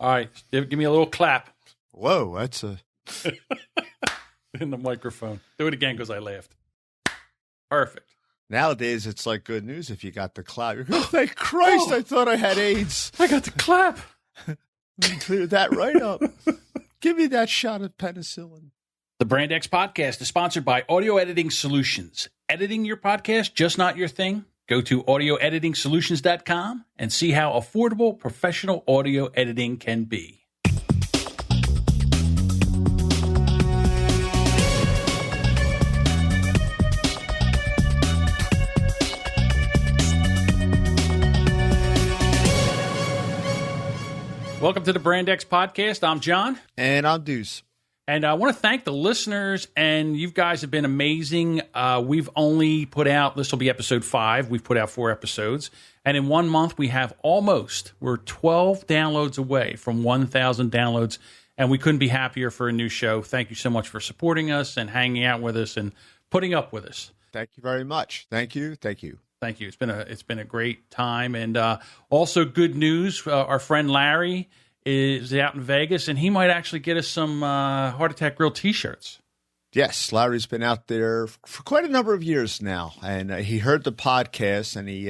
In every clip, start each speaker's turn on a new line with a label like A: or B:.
A: All right, give me a little clap
B: Whoa, that's a...
A: in the microphone. Do it again because I laughed. Perfect.
B: Nowadays, it's like good news if you got the clap. You're going, thank Christ, I thought I had AIDS.
A: I got the clap.
B: Let me clear that right up. Give me that shot of penicillin.
A: The Brand X podcast is sponsored by Audio Editing Solutions. Editing your podcast, just not your thing? Go to audioeditingsolutions.com and see how affordable professional audio editing can be. Welcome to the Brand X podcast. I'm John.
B: And I'm Deuce.
A: And I want to thank the listeners, and you guys have been amazing. We've only put out, this will be episode 5. We've put out 4 episodes. And in 1 month, we're 12 downloads away from 1,000 downloads. And we couldn't be happier for a new show. Thank you so much for supporting us and hanging out with us and putting up with us.
B: Thank you very much. Thank you.
A: Thank you. It's been a great time. And also good news, our friend Larry is out in Vegas, and he might actually get us some Heart Attack Grill T-shirts.
B: Yes, Larry's been out there for quite a number of years now, and he heard the podcast, and he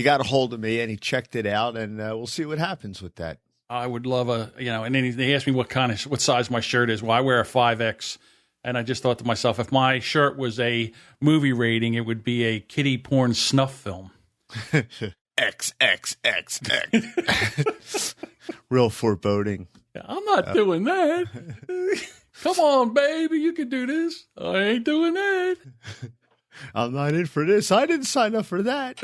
B: got a hold of me, and he checked it out, and we'll see what happens with that.
A: I would love and then he asked me what size my shirt is. Well, I wear a 5X, and I just thought to myself, if my shirt was a movie rating, it would be a kiddie porn snuff film.
B: XXXX. Real foreboding.
A: I'm not doing that. Come on, baby, you can do this. I ain't doing that.
B: I'm not in for this. I didn't sign up for that.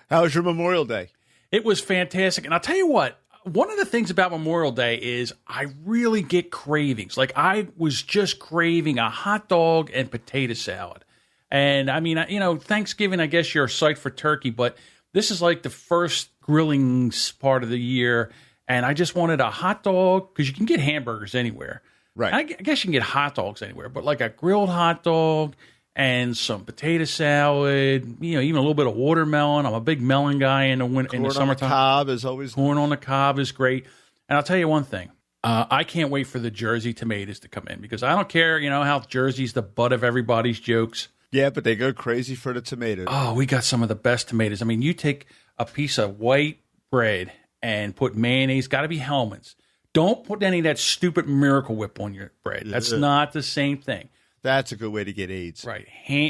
B: How was your Memorial Day?
A: It was fantastic. And I'll tell you what, one of the things about Memorial Day is I really get cravings. Like I was just craving a hot dog and potato salad. And I mean, Thanksgiving, I guess you're psyched for turkey, but this is like the first grilling part of the year, and I just wanted a hot dog because you can get hamburgers anywhere.
B: Right.
A: I guess you can get hot dogs anywhere, but like a grilled hot dog and some potato salad, even a little bit of watermelon. I'm a big melon guy in the summertime.
B: Corn on the cob is always
A: Corn on the cob is great. And I'll tell you one thing. I can't wait for the Jersey tomatoes to come in because I don't care, how Jersey's the butt of everybody's jokes.
B: Yeah, but they go crazy for the tomatoes.
A: Oh, we got some of the best tomatoes. I mean, you take a piece of white bread and put mayonnaise, got to be Hellmann's. Don't put any of that stupid Miracle Whip on your bread. That's not the same thing.
B: That's a good way to get AIDS.
A: Right.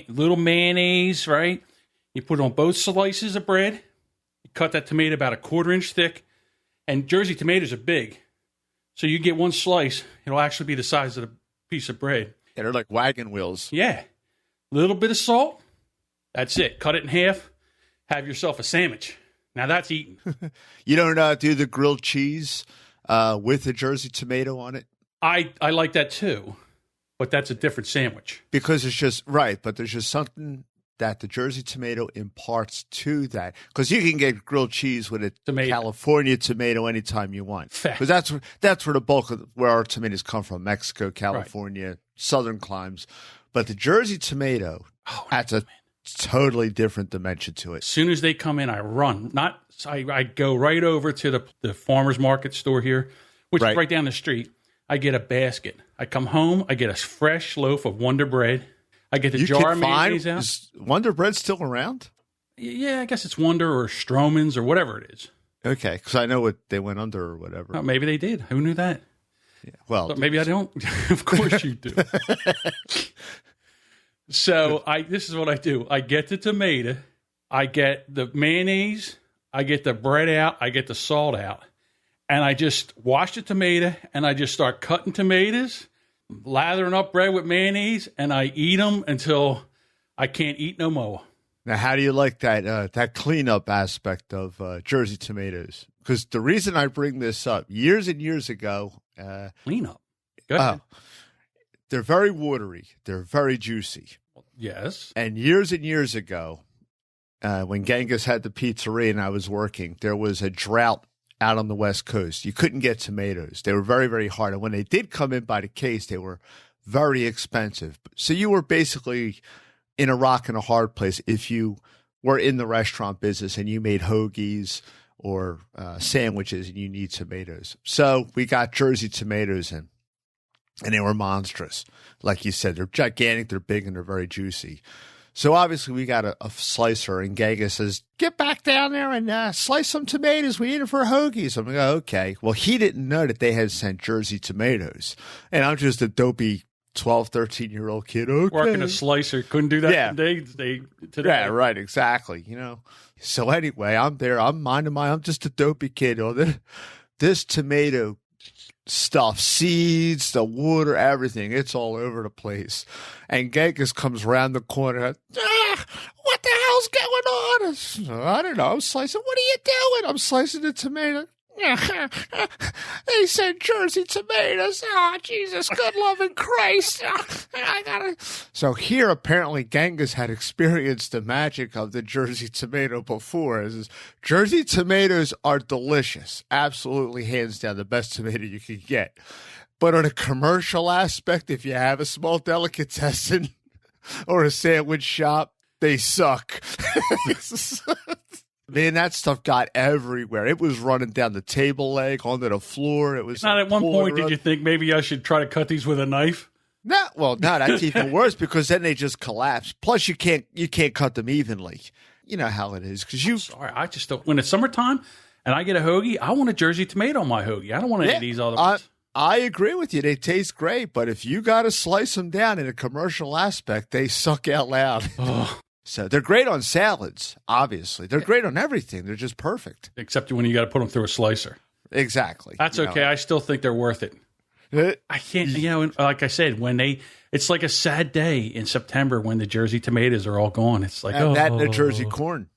A: Little mayonnaise, right? You put it on both slices of bread. You cut that tomato about a 1/4 inch thick. And Jersey tomatoes are big. So you get one slice, it'll actually be the size of the piece of bread.
B: Yeah, they're like wagon wheels.
A: Yeah. Little bit of salt. That's it. Cut it in half. Have yourself a sandwich. Now that's eating.
B: You don't do the grilled cheese with the Jersey tomato on it?
A: I like that too, but that's a different sandwich.
B: Because it's just, right, but there's just something that the Jersey tomato imparts to that. Because you can get grilled cheese with a California tomato anytime you want. Because that's where the bulk of where our tomatoes come from, Mexico, California, southern climes. But the Jersey tomato adds a totally different dimension to it.
A: As soon as they come in, I run. I go right over to the farmer's market store here, which is right down the street. I get a basket. I come home. I get a fresh loaf of Wonder Bread. I get the jar of mayonnaise out.
B: Is Wonder Bread still around?
A: Yeah, I guess it's Wonder or Stroman's or whatever it is.
B: Okay, because I know what they went under or whatever.
A: Oh, maybe they did. Who knew that?
B: Yeah, well,
A: but maybe I don't. Of course you do. So this is what I do. I get the tomato, I get the mayonnaise, I get the bread out, I get the salt out, and I just wash the tomato, and I just start cutting tomatoes, lathering up bread with mayonnaise, and I eat them until I can't eat no more.
B: Now, how do you like that cleanup aspect of Jersey tomatoes? Because the reason I bring this up, years and years ago,
A: cleanup. Go ahead.
B: They're very watery. They're very juicy.
A: Yes.
B: And years ago, when Genghis had the pizzeria and I was working, there was a drought out on the West Coast. You couldn't get tomatoes. They were very, very hard. And when they did come in by the case, they were very expensive. So you were basically in a rock and a hard place if you were in the restaurant business and you made hoagies or sandwiches, and you need tomatoes. So we got Jersey tomatoes in, and they were monstrous. Like you said, they're gigantic, they're big, and they're very juicy. So obviously we got a slicer, and Ganga says, get back down there and slice some tomatoes. We need it for hoagies. I'm like, oh, okay. Well, he didn't know that they had sent Jersey tomatoes. And I'm just a dopey 12, 13-year-old kid. Okay.
A: Working a slicer. Couldn't do that today.
B: Yeah, right, exactly. So anyway, I'm there. I'm just a dopey kid. This tomato stuff, seeds, the water, everything. It's all over the place. And Genghis comes around the corner. What the hell's going on? I don't know. I'm slicing. What are you doing? I'm slicing the tomato. They said Jersey tomatoes. Oh, Jesus, good loving Christ. I gotta. So here, apparently, Genghis had experienced the magic of the Jersey tomato before. Jersey tomatoes are delicious. Absolutely, hands down, the best tomato you can get. But on a commercial aspect, if you have a small delicatessen or a sandwich shop, they suck. Man, that stuff got everywhere. It was running down the table leg, onto the floor. It was
A: not at one point did you think maybe I should try to cut these with a knife?
B: No, well, no, that's even worse because then they just collapse. Plus, you can't cut them evenly. You know how it is because
A: sorry, I just don't. When it's summertime and I get a hoagie, I want a Jersey tomato on my hoagie. I don't want any of these other ones.
B: I agree with you. They taste great, but if you got to slice them down in a commercial aspect, they suck out loud. So they're great on salads, obviously. They're great on everything. They're just perfect.
A: Except when you got to put them through a slicer.
B: Exactly.
A: That's okay. I still think they're worth it. I can't, like I said, it's like a sad day in September when the Jersey tomatoes are all gone. It's like,
B: that and the Jersey corn.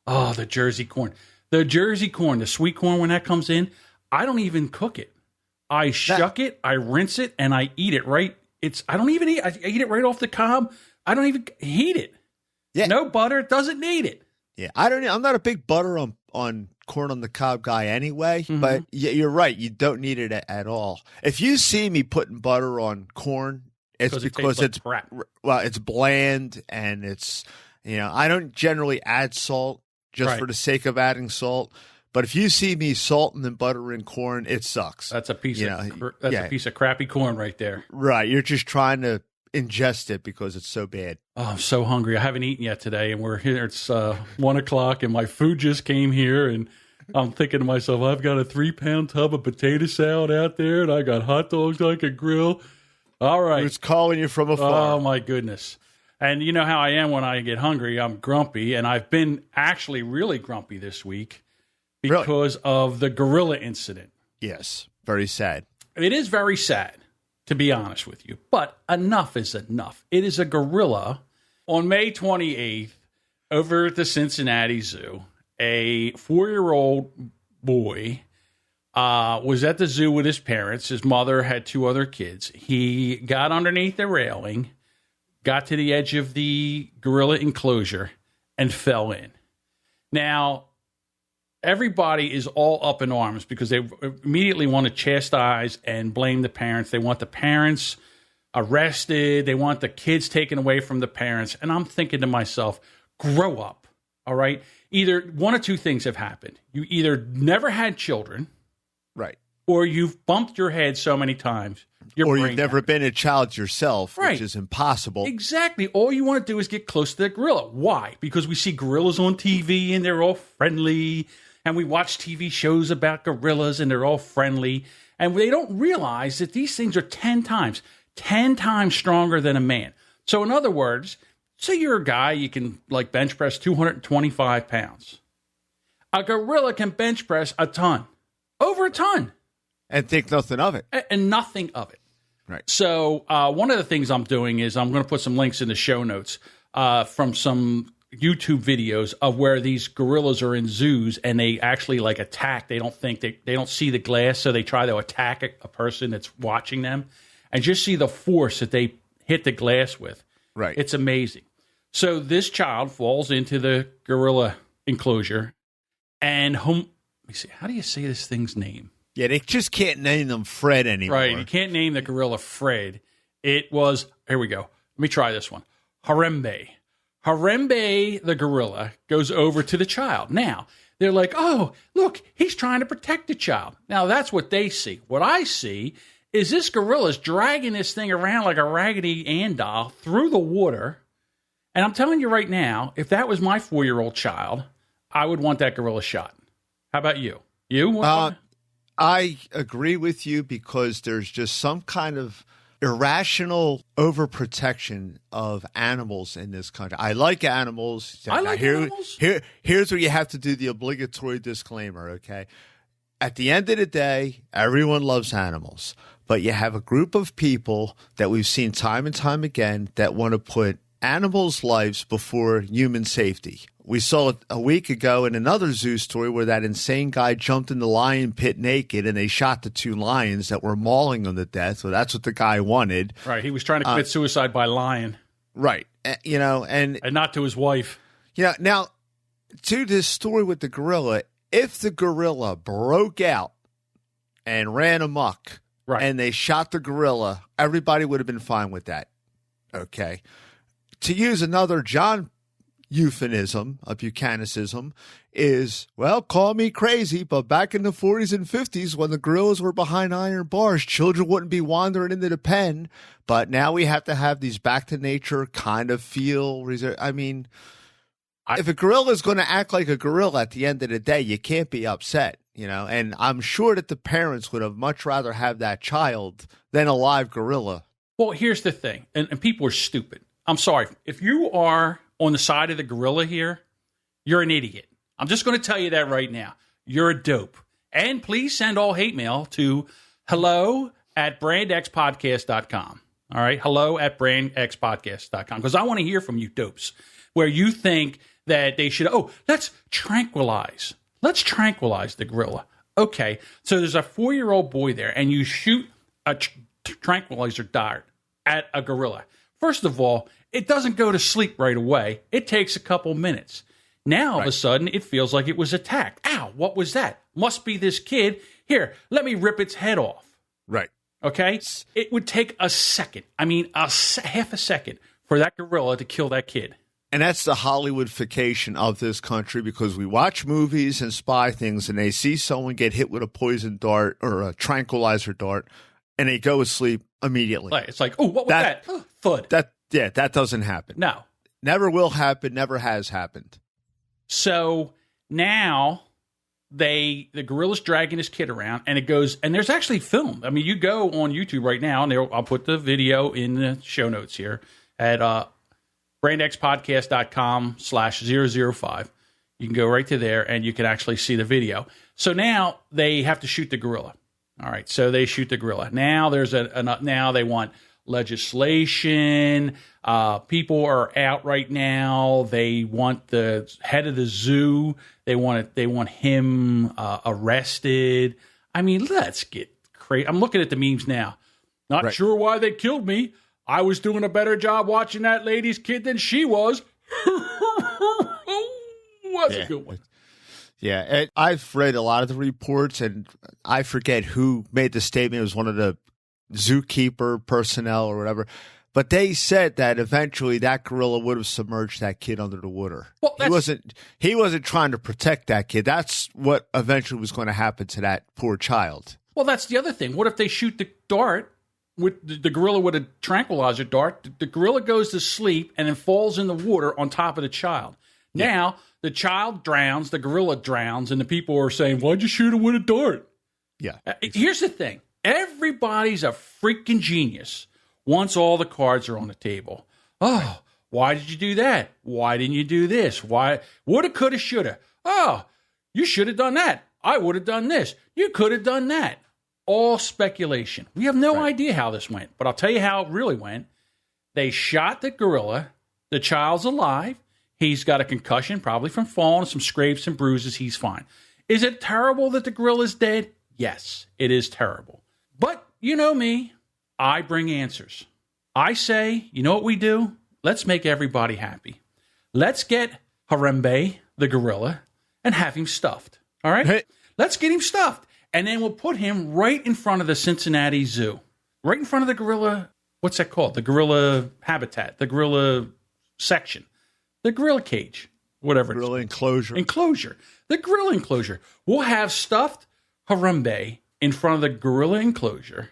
A: Oh, the Jersey corn. The Jersey corn, the sweet corn, when that comes in, I don't even cook it. I shuck it, I rinse it, and I eat it right. I don't even eat. I eat it right off the cob. I don't even heat it. Yeah. No butter. It doesn't need it.
B: Yeah, I'm not a big butter on corn on the cob guy anyway, but you're right. You don't need it at all. If you see me putting butter on corn, it's because it's crap. Well, it's bland and it's, I don't generally add salt just for the sake of adding salt. But if you see me salting and buttering corn, it sucks.
A: That's a piece a piece of crappy corn right there.
B: Right. You're just trying to ingest it because it's so bad.
A: Oh, I'm so hungry. I haven't eaten yet today, and we're here. It's 1:00, and my food just came here, and I'm thinking to myself, I've got a 3-pound tub of potato salad out there, and I got hot dogs I could grill. All right.
B: Who's calling you from afar?
A: Oh, my goodness. And you know how I am when I get hungry. I'm grumpy, and I've been actually really grumpy this week because of the gorilla incident.
B: Yes. Very sad.
A: It is very sad, to be honest with you. But enough is enough. It is a gorilla. On May 28th, over at the Cincinnati Zoo, a 4-year-old boy was at the zoo with his parents. His mother had 2 other kids. He got underneath the railing, got to the edge of the gorilla enclosure, and fell in. Now, everybody is all up in arms because they immediately want to chastise and blame the parents. They want the parents arrested. They want the kids taken away from the parents. And I'm thinking to myself, grow up, all right? Either one or two things have happened. You either never had children,
B: right,
A: or you've bumped your head so many times.
B: Or you've never been a child yourself, which is impossible.
A: Exactly. All you want to do is get close to the gorilla. Why? Because we see gorillas on TV and they're all friendly. And we watch TV shows about gorillas and they're all friendly. And they don't realize that these things are 10 times stronger than a man. So in other words, say you're a guy, you can bench press 225 pounds. A gorilla can bench press a ton, over a ton.
B: And think nothing of it.
A: And nothing of it.
B: Right.
A: So one of the things I'm doing is I'm going to put some links in the show notes from some YouTube videos of where these gorillas are in zoos and they actually attack. They don't think they don't see the glass, so they try to attack a person that's watching them, and just see the force that they hit the glass with.
B: Right.
A: It's amazing. So this child falls into the gorilla enclosure, and let me see, how do you say this thing's name?
B: Yeah, they just can't name them Fred anymore.
A: Right, you can't name the gorilla Fred. It was, here we go. Let me try this one. Harembe. Harembe, the gorilla, goes over to the child. Now, They're like, oh, look, he's trying to protect the child. Now, that's what they see. What I see is this gorilla's dragging this thing around like a Raggedy Ann doll through the water. And I'm telling you right now, if that was my 4-year-old child, I would want that gorilla shot. How about you? You?
B: I agree with you because there's just some kind of irrational overprotection of animals in this country. I like animals.
A: I like animals.
B: Here's where you have to do the obligatory disclaimer, okay? At the end of the day, everyone loves animals. But you have a group of people that we've seen time and time again that want to put animals' lives before human safety. We saw it a week ago in another zoo story where that insane guy jumped in the lion pit naked and they shot the 2 lions that were mauling him to death. So that's what the guy wanted.
A: Right. He was trying to commit suicide by lying.
B: Right. And
A: not to his wife.
B: Yeah. Now, to this story with the gorilla, if the gorilla broke out and ran amok and they shot the gorilla, everybody would have been fine with that. Okay. To use another John euphemism, a Buchanicism, is, well, call me crazy, but back in the 40s and 50s when the gorillas were behind iron bars, children wouldn't be wandering into the pen. But now we have to have these back to nature kind of feel. I mean, if a gorilla is going to act like a gorilla at the end of the day, you can't be upset, and I'm sure that the parents would have much rather have that child than a live gorilla.
A: Well, here's the thing, and people are stupid. I'm sorry. If you are on the side of the gorilla here, you're an idiot. I'm just going to tell you that right now. You're a dope. And please send all hate mail to hello@brandxpodcast.com. All right? hello@brandxpodcast.com. Because I want to hear from you dopes where you think that they should, let's tranquilize. Let's tranquilize the gorilla. Okay, so there's a 4-year-old boy there, and you shoot a tranquilizer dart at a gorilla. First of all, it doesn't go to sleep right away. It takes a couple minutes. Now, all of a sudden, it feels like it was attacked. Ow, what was that? Must be this kid. Here, let me rip its head off.
B: Right.
A: Okay? It would take a second. I mean, half a second for that gorilla to kill that kid.
B: And that's the Hollywoodification of this country because we watch movies and spy things and they see someone get hit with a poison dart or a tranquilizer dart and they go to sleep immediately.
A: It's like, what was that? Thud.
B: That doesn't happen.
A: No.
B: Never will happen, never has happened.
A: So now the gorilla's dragging his kid around and it goes, and there's actually film. I mean, you go on YouTube right now and I'll put the video in the show notes here at brandxpodcast.com/005. You can go right to there and you can actually see the video. So now they have to shoot the gorilla. All right, so they shoot the gorilla. Now there's now they want legislation. People are out right now. They want the head of the zoo. They want him arrested. I mean, let's get crazy. I'm looking at the memes now. Not sure why they killed me. I was doing a better job watching that lady's kid than she was. That's a good one.
B: Yeah, I've read a lot of the reports, and I forget who made the statement. It was one of the zookeeper personnel or whatever. But they said that eventually that gorilla would have submerged that kid under the water. Well, he wasn't trying to protect that kid. That's what eventually was going to happen to that poor child.
A: Well, that's the other thing. What if they shoot the dart with the gorilla with a tranquilizer dart? The gorilla goes to sleep and then falls in the water on top of the child. Yeah. Now, the child drowns, the gorilla drowns, and the people are saying, why'd you shoot him with a dart?
B: Yeah.
A: Here's the thing. Everybody's a freaking genius once all the cards are on the table. Oh, why did you do that? Why didn't you do this? Why? Woulda, coulda, shoulda. Oh, you should have done that. I would have done this. You could have done that. All speculation. We have no idea how this went, but I'll tell you how it really went. They shot the gorilla. The child's alive. He's got a concussion, probably from falling, some scrapes and bruises. He's fine. Is it terrible that the gorilla's dead? Yes, it is terrible. But you know me. I bring answers. I say, you know what we do? Let's make everybody happy. Let's get Harambe, the gorilla, and have him stuffed. All right? Hey. Let's get him stuffed. And then we'll put him right in front of the Cincinnati Zoo. Right in front of the gorilla, what's that called? The gorilla habitat, the gorilla section. The gorilla cage. whatever.
B: Grill enclosure.
A: The grill enclosure. We'll have stuffed Harambe in front of the gorilla enclosure,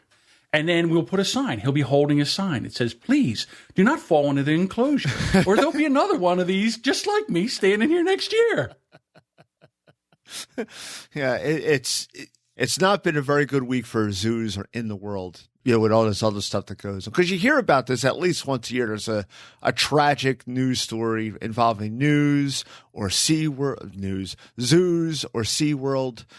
A: and then we'll put a sign. He'll be holding a sign. It says, please do not fall into the enclosure, or there'll be another one of these just like me standing here next year.
B: Yeah, it's not been a very good week for zoos in the world, with all this other stuff that goes on. Because you hear about this at least once a year. There's a tragic news story involving zoos or SeaWorld,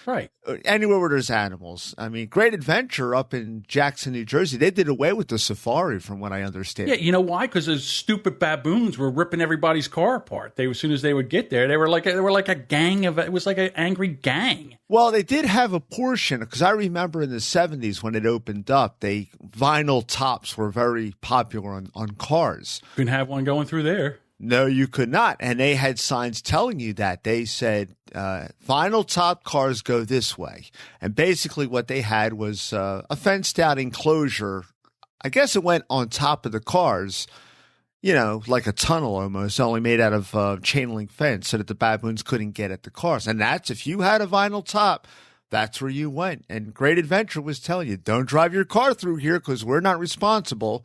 A: Right.
B: Anywhere where there's animals. I mean, Great Adventure up in Jackson, New Jersey, they did away with the safari from what I understand.
A: Yeah, you know why? Because those stupid baboons were ripping everybody's car apart. As soon as they would get there, they were like a gang of. It was like an angry gang.
B: Well, they did have a portion, because I remember in the 70s when it opened up, vinyl tops were very popular on cars.
A: Couldn't have one going through there.
B: No, you could not. And they had signs telling you that. They said, vinyl top cars go this way. And basically what they had was a fenced out enclosure. I guess it went on top of the cars, like a tunnel almost, only made out of chain link fence so that the baboons couldn't get at the cars. And that's, if you had a vinyl top, that's where you went. And Great Adventure was telling you, don't drive your car through here because we're not responsible.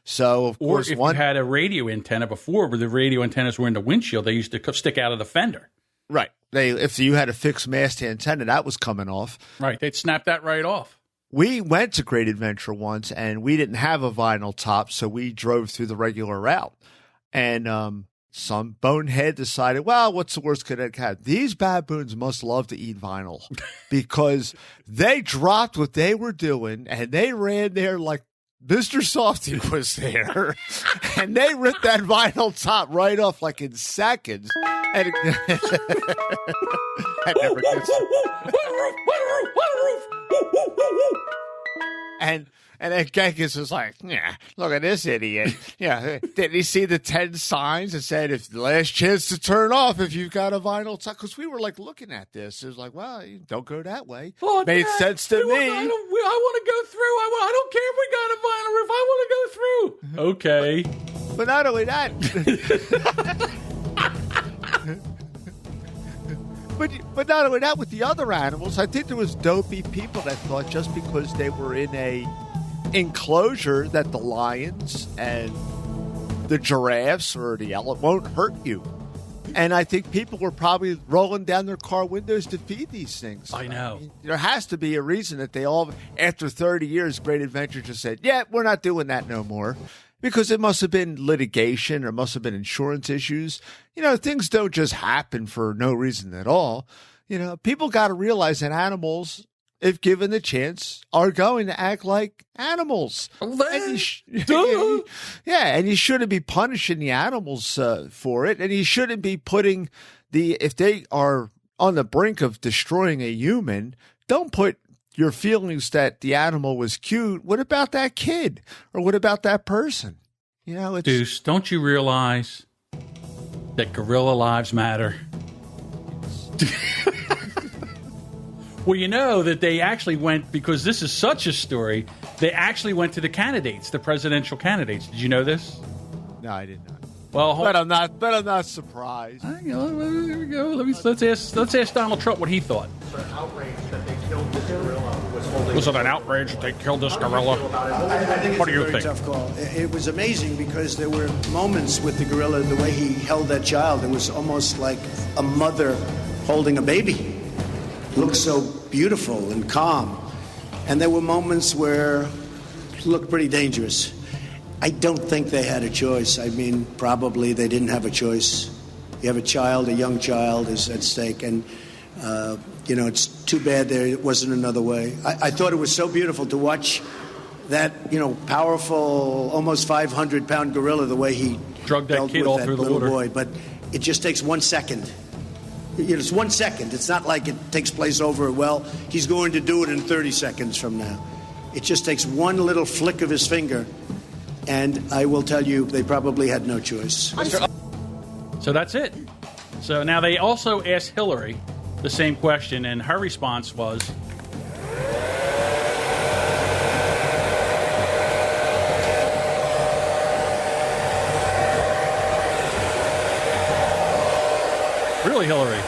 B: So, of course,
A: if you had a radio antenna before, where the radio antennas were in the windshield, they used to stick out of the fender.
B: Right. If you had a fixed mast antenna, that was coming off.
A: Right. They'd snap that right off.
B: We went to Great Adventure once, and we didn't have a vinyl top, so we drove through the regular route. And some bonehead decided, well, what's the worst could have? These baboons must love to eat vinyl, because they dropped what they were doing, and they ran there like Mr. Softy was there, and they ripped that vinyl top right off like in seconds. And I never gets and then Genghis was like, yeah, look at this idiot. Yeah, didn't he see the 10 signs that said, if the last chance to turn off if you've got a vinyl top? Because we were like looking at this. It was like, well, don't go that way.
A: Oh,
B: made sense to me.
A: I want to go through. I don't care if we got a vinyl roof. I want to go through. Okay.
B: But not only that. But not only that, with the other animals, I think there was dopey people that thought just because they were in a enclosure that the lions and the giraffes or the elephant won't hurt you. And I think people were probably rolling down their car windows to feed these things.
A: I know.
B: I mean, there has to be a reason that they all, after 30 years, Great Adventure just said, yeah, we're not doing that no more. Because it must have been litigation or must have been insurance issues. Things don't just happen for no reason at all. People got to realize that animals, if given the chance, are going to act like animals. And and you shouldn't be punishing the animals for it. And you shouldn't be putting if they are on the brink of destroying a human, don't put your feelings that the animal was cute. What about that kid? Or what about that person?
A: Deuce, don't you realize that gorilla lives matter? Well, that they actually went, because this is such a story, they actually went to the candidates, the presidential candidates. Did you know this?
B: No, I did not.
A: Well,
B: but I'm not surprised.
A: Here we go. Let's ask Donald Trump what he thought. Was it an outrage that they killed this gorilla?
C: I think it's a very tough call. It was amazing because there were moments with the gorilla, the way he held that child. It was almost like a mother holding a baby. It looked so beautiful and calm. And there were moments where it looked pretty dangerous. I don't think they had a choice. I mean, probably they didn't have a choice. You have a young child is at stake, and it's too bad there wasn't another way. I thought it was so beautiful to watch that, powerful, almost 500-pound gorilla, the way he
A: drugged that kid all through the water.
C: Boy. But it just takes 1 second. It's 1 second. It's not like it takes place over, he's going to do it in 30 seconds from now. It just takes one little flick of his finger. And I will tell you, they probably had no choice.
A: So that's it. So now they also asked Hillary the same question, and her response was, really Hillary.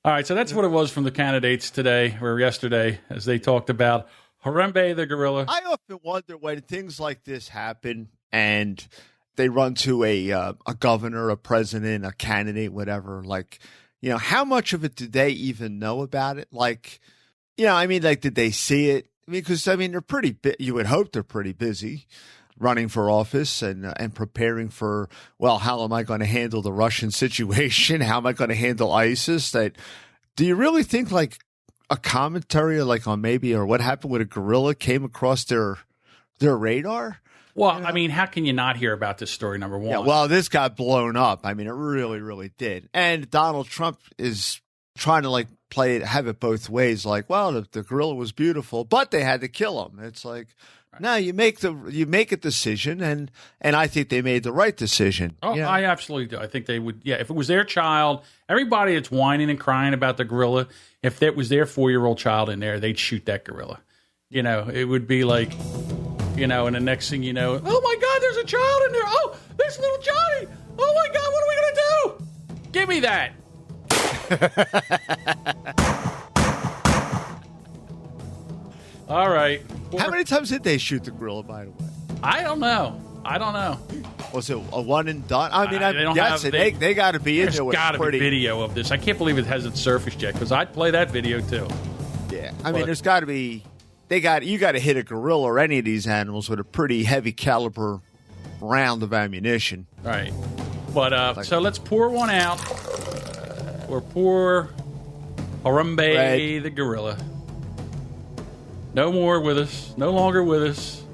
A: All right, so that's what it was from the candidates today or yesterday as they talked about Harambe the gorilla.
B: I often wonder when things like this happen and they run to a governor, a president, a candidate, whatever, like, how much of it do they even know about it? Like, did they see it? Because they're pretty, you would hope they're pretty busy running for office and preparing for, well, how am I going to handle the Russian situation? How am I going to handle ISIS? Do you really think like a commentary like on maybe or what happened with a gorilla came across their radar?
A: Well, how can you not hear about this story, number one?
B: Yeah, well, this got blown up. It really, really did. And Donald Trump is trying to have it both ways. Like, well, the gorilla was beautiful, but they had to kill him. It's like, no, you make a decision, and I think they made the right decision.
A: Oh, yeah. I absolutely do. I think they would. Yeah, if it was their child, everybody that's whining and crying about the gorilla, if that was their 4-year-old child in there, they'd shoot that gorilla. It would be like, and the next thing you know, oh my God, there's a child in there. Oh, there's little Johnny. Oh my God, what are we gonna do? Give me that. All right.
B: How many times did they shoot the gorilla, by the way?
A: I don't know.
B: Was it a one and done? They got to be in there.
A: There's got to be video of this. I can't believe it hasn't surfaced yet because I'd play that video too.
B: Yeah, there's got to be. You got to hit a gorilla or any of these animals with a pretty heavy caliber round of ammunition.
A: Right. But so let's pour one out. Or pour Harambe the gorilla. No more with us. No longer with us.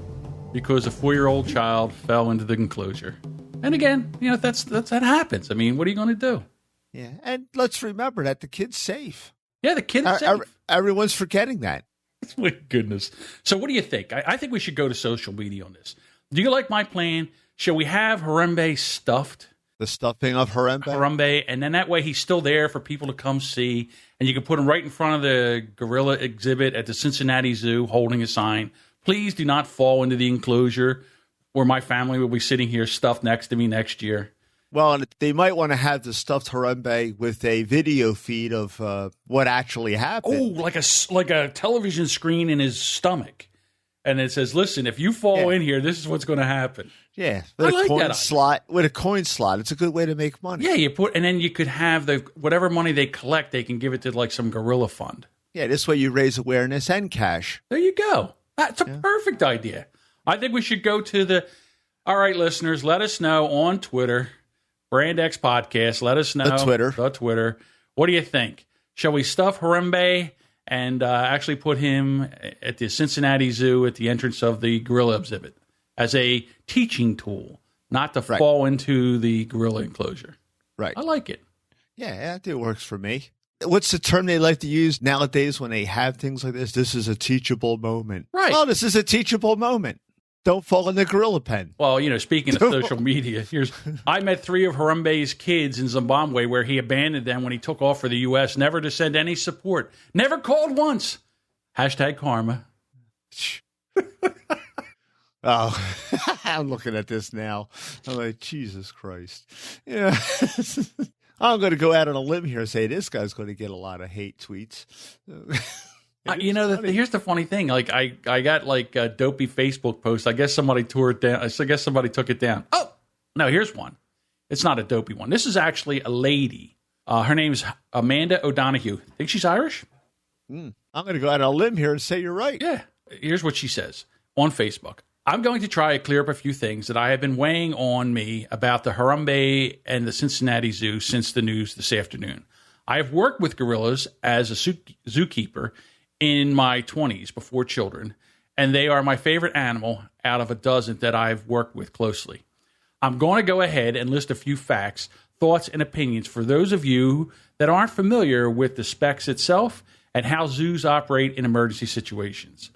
A: Because a 4-year-old child fell into the enclosure. And again, that happens. What are you going to do?
B: Yeah, and let's remember that the kid's safe.
A: Yeah, the kid's safe.
B: Everyone's forgetting that.
A: My goodness. So what do you think? I think we should go to social media on this. Do you like my plan? Shall we have Harambe stuffed?
B: The stuffing of Harambe?
A: Harambe, and then that way he's still there for people to come see, and you can put him right in front of the gorilla exhibit at the Cincinnati Zoo holding a sign. Please do not fall into the enclosure where my family will be sitting here stuffed next to me next year.
B: Well, and they might want to have the stuffed Harambe with a video feed of what actually happened.
A: Oh, like a television screen in his stomach. And it says, listen, if you fall in here, this is what's going to happen.
B: Yeah. With a coin slot. It's a good way to make money.
A: Yeah, and then you could have whatever money they collect, they can give it to like some gorilla fund.
B: Yeah, this way you raise awareness and cash.
A: There you go. That's a perfect idea. I think we should go to all right, listeners, let us know on Twitter, Brand X Podcast. Let us know. The Twitter. What do you think? Shall we stuff Harambe and actually put him at the Cincinnati Zoo at the entrance of the gorilla exhibit as a teaching tool, not to fall into the gorilla enclosure?
B: Right.
A: I like it.
B: Yeah, I think it works for me. What's the term they like to use nowadays when they have things like this? This is a teachable moment.
A: Right.
B: Oh, this is a teachable moment. Don't fall in the gorilla pen.
A: Well, speaking of social media, I met 3 of Harambe's kids in Zimbabwe where he abandoned them when he took off for the U.S., never to send any support. Never called once. #karma.
B: Oh, I'm looking at this now. I'm like, Jesus Christ. Yeah. I'm going to go out on a limb here and say this guy's going to get a lot of hate tweets.
A: Here's the funny thing. Like I got like a dopey Facebook post. I guess somebody tore it down. I guess somebody took it down. Oh, no, here's one. It's not a dopey one. This is actually a lady. Her name's Amanda O'Donoghue. Think she's Irish?
B: I'm going to go out on a limb here and say you're right.
A: Yeah. Here's what she says on Facebook. I'm going to try to clear up a few things that I have been weighing on me about the Harambe and the Cincinnati Zoo since the news this afternoon. I have worked with gorillas as a zookeeper in my 20s before children, and they are my favorite animal out of a dozen that I've worked with closely. I'm going to go ahead and list a few facts, thoughts, and opinions for those of you that aren't familiar with the specs itself and how zoos operate in emergency situations.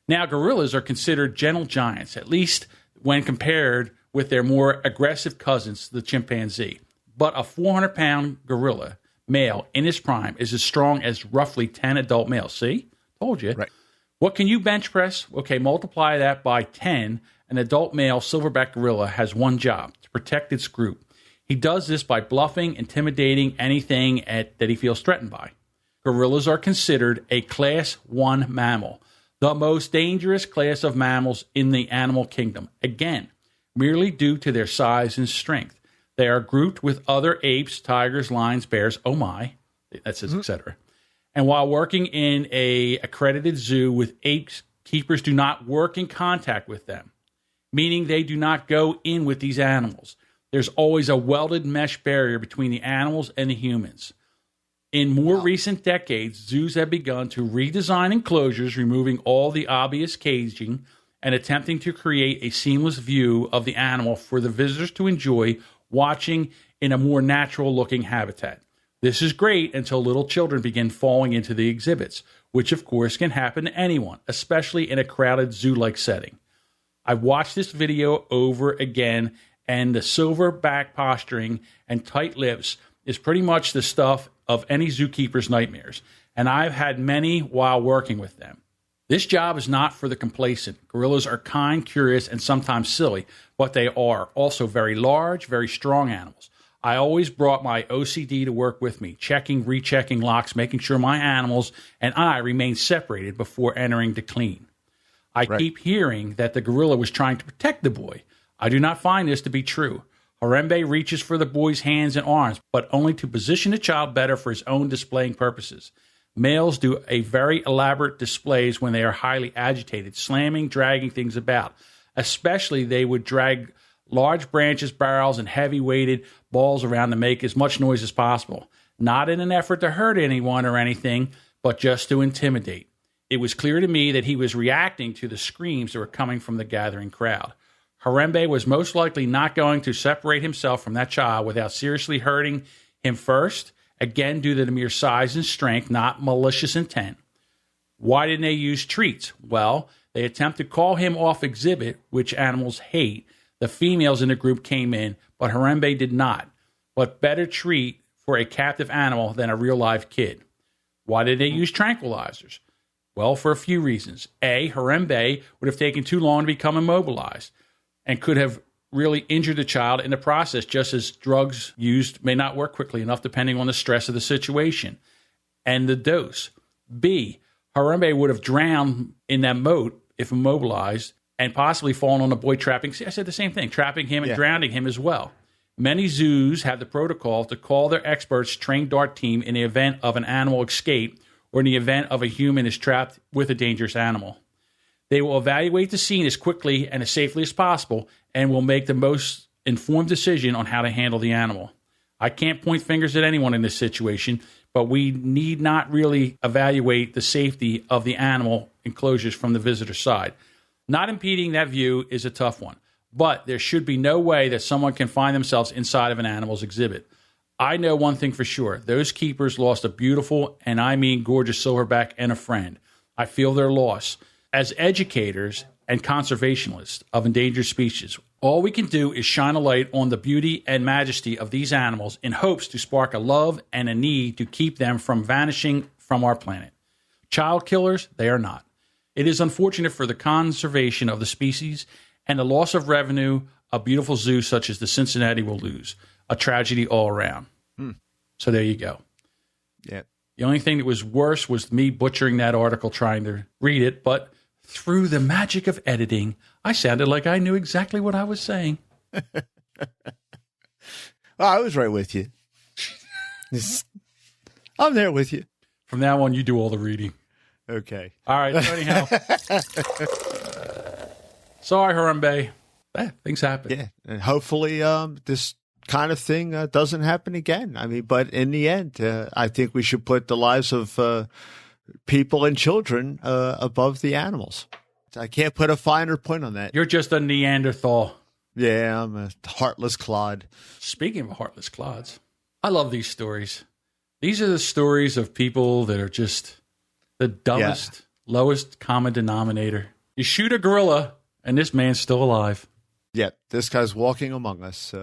A: Now, gorillas are considered gentle giants, at least when compared with their more aggressive cousins, the chimpanzee. But a 400-pound gorilla male in his prime is as strong as roughly 10 adult males. See? Told you.
B: Right.
A: What can you bench press? Okay, multiply that by 10. An adult male silverback gorilla has one job, to protect its group. He does this by bluffing, intimidating anything that he feels threatened by. Gorillas are considered a Class 1 mammal, the most dangerous class of mammals in the animal kingdom. Again, merely due to their size and strength. They are grouped with other apes, tigers, lions, bears, oh my, that says etc. And while working in a accredited zoo with apes, keepers do not work in contact with them, meaning they do not go in with these animals. There's always a welded mesh barrier between the animals and the humans. In more recent decades, zoos have begun to redesign enclosures, removing all the obvious caging and attempting to create a seamless view of the animal for the visitors to enjoy watching in a more natural-looking habitat. This is great until little children begin falling into the exhibits, which of course can happen to anyone, especially in a crowded zoo-like setting. I've watched this video over again, and the silverback posturing and tight lips is pretty much the stuff of any zookeeper's nightmares, and I've had many while working with them. This job is not for the complacent. Gorillas are kind, curious, and sometimes silly, but they are also very large, very strong animals. I always brought my OCD to work with me, checking, rechecking locks, making sure my animals and I remain separated before entering to clean. I keep hearing that the gorilla was trying to protect the boy. I do not find this to be true. Harambe reaches for the boy's hands and arms, but only to position the child better for his own displaying purposes. Males do a very elaborate displays when they are highly agitated, slamming, dragging things about. Especially they would drag large branches, barrels, and heavy-weighted balls around to make as much noise as possible. Not in an effort to hurt anyone or anything, but just to intimidate. It was clear to me that he was reacting to the screams that were coming from the gathering crowd. Harambe was most likely not going to separate himself from that child without seriously hurting him first, again due to the mere size and strength, not malicious intent. Why didn't they use treats? Well, they attempted to call him off exhibit, which animals hate. The females in the group came in, but Harambe did not. What better treat for a captive animal than a real live kid? Why did they use tranquilizers? Well, for a few reasons. A, Harambe would have taken too long to become immobilized and could have really injured the child in the process, just as drugs used may not work quickly enough depending on the stress of the situation and the dose. B, Harambe would have drowned in that moat if immobilized and possibly fallen on the boy trapping. See, I said the same thing, trapping him and drowning him as well. Many zoos have the protocol to call their experts trained dart team in the event of an animal escape or in the event of a human is trapped with a dangerous animal. They will evaluate the scene as quickly and as safely as possible and will make the most informed decision on how to handle the animal. I can't point fingers at anyone in this situation, but we need not really evaluate the safety of the animal enclosures from the visitor side. Not impeding that view is a tough one, but there should be no way that someone can find themselves inside of an animal's exhibit. I know one thing for sure. Those keepers lost a beautiful, and I mean gorgeous silverback and a friend. I feel their loss. As educators and conservationists of endangered species, all we can do is shine a light on the beauty and majesty of these animals in hopes to spark a love and a need to keep them from vanishing from our planet. Child killers, they are not. It is unfortunate for the conservation of the species and the loss of revenue a beautiful zoo such as the Cincinnati will lose. A tragedy all around. So there you go.
B: Yeah.
A: The only thing that was worse was me butchering that article trying to read it, but through the magic of editing, I sounded like I knew exactly what I was saying.
B: Well, I was right with you. I'm there with you.
A: From now on, you do all the reading.
B: Okay.
A: All right. So anyhow. Sorry, Harambe. Things happen.
B: Yeah. And hopefully this kind of thing doesn't happen again. I mean, but in the end, I think we should put the lives of people and children above the animals. I can't put a finer point on that.
A: You're just a Neanderthal.
B: Yeah, I'm a heartless clod.
A: Speaking of heartless clods, I love these stories. These are the stories of people that are just the dumbest, lowest common denominator. You shoot a gorilla, and this man's still alive.
B: Yeah, this guy's walking among us.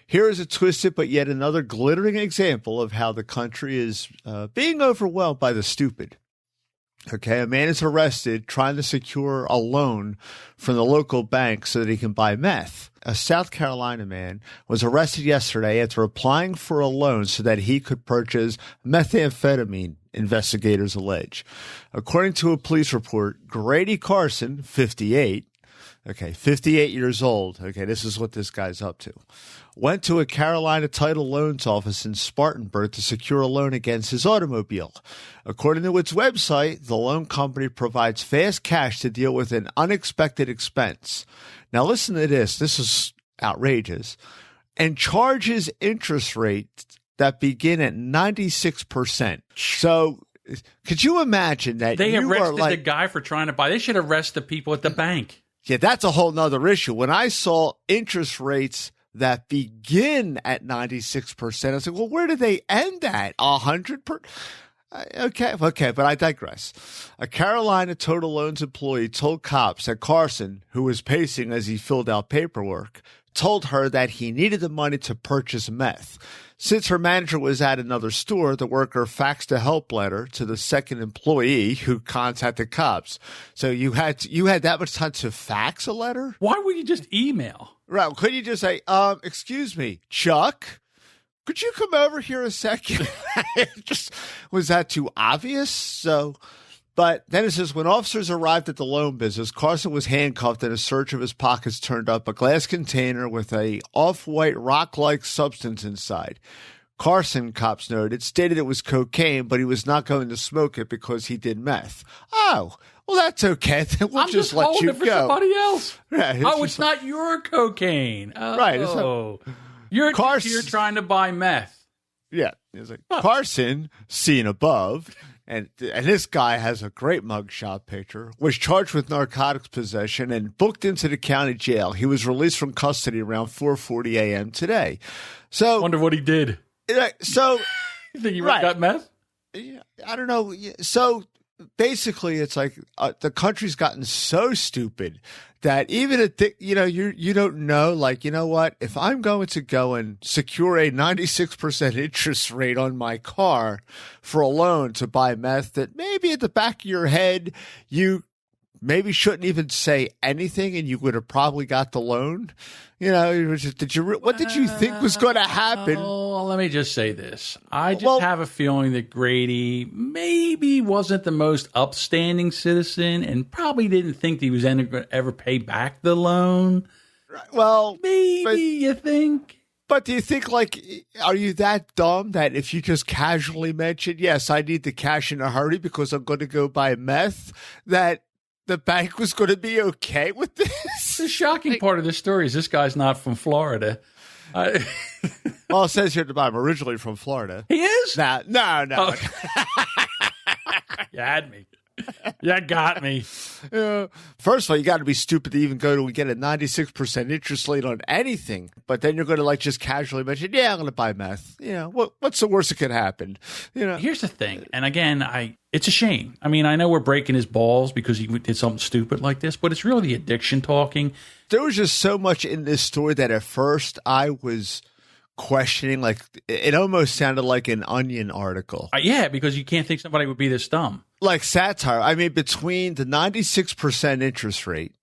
B: Here is a twisted but yet another glittering example of how the country is being overwhelmed by the stupid. Okay, a man is arrested trying to secure a loan from the local bank so that he can buy meth. A South Carolina man was arrested yesterday after applying for a loan so that he could purchase methamphetamine, investigators allege. According to a police report, Grady Carson, 58 years old. Okay, this is what this guy's up to. Went to a Carolina Title Loans office in Spartanburg to secure a loan against his automobile. According to its website, the loan company provides fast cash to deal with an unexpected expense. Now listen to this. This is outrageous. And charges interest rates that begin at 96%. So could you imagine that
A: they arrested the guy for trying to buy? They should arrest the people at the bank.
B: Yeah, that's a whole nother issue. When I saw interest rates that begin at 96%, I was like, well, where do they end at? 100%? Okay, but I digress. A Carolina Total Loans employee told cops that Carson, who was pacing as he filled out paperwork, told her that he needed the money to purchase meth. Since her manager was at another store, the worker faxed a help letter to the second employee who contacted cops. So you had that much time to fax a letter?
A: Why would you just email?
B: Right. Couldn't you just say, excuse me, Chuck, could you come over here a second? Was that too obvious? But then it says, when officers arrived at the loan business, Carson was handcuffed and a search of his pockets turned up a glass container with a off-white rock-like substance inside. Carson, cops noted, stated it was cocaine, but he was not going to smoke it because he did meth. Oh, well, that's okay. Then we'll just let you go.
A: I'm just holding it for somebody else.
B: Right,
A: it's not your cocaine. Oh.
B: Right.
A: You're trying to buy meth.
B: Yeah. It's like, Carson, seen above, and this guy has a great mugshot picture, was charged with narcotics possession and booked into the county jail. He was released from custody around 4:40 a.m. today. So,
A: I wonder what he did.
B: So,
A: you think he got meth?
B: Yeah, I don't know. So basically, it's like the country's gotten so stupid that even you don't know, like, you know what, if I'm going to go and secure a 96% interest rate on my car for a loan to buy meth, that maybe at the back of your head you maybe shouldn't even say anything and you would have probably got the loan. What did you think was going to happen?
A: Well, let me just say this. I just have a feeling that Grady maybe wasn't the most upstanding citizen and probably didn't think he was going to ever pay back the loan.
B: Well,
A: you think?
B: But do you think, are you that dumb that if you just casually mention, yes, I need the cash in a hurry because I'm going to go buy meth, that the bank was going to be okay with this?
A: The shocking part of this story is this guy's not from Florida.
B: Well, it says here at the bottom, originally from Florida.
A: He is?
B: No. Oh.
A: You had me. You got me.
B: First of all, you got to be stupid to even go to get a 96% interest rate on anything. But then you're going to just casually mention, yeah, I'm going to buy meth. What's the worst that could happen?
A: Here's the thing. And again, it's a shame. I mean, I know we're breaking his balls because he did something stupid like this, but it's really the addiction talking.
B: There was just so much in this story that at first I was questioning, it almost sounded like an Onion article.
A: Yeah, because you can't think somebody would be this dumb.
B: Like satire. I mean, between the 96% interest rate,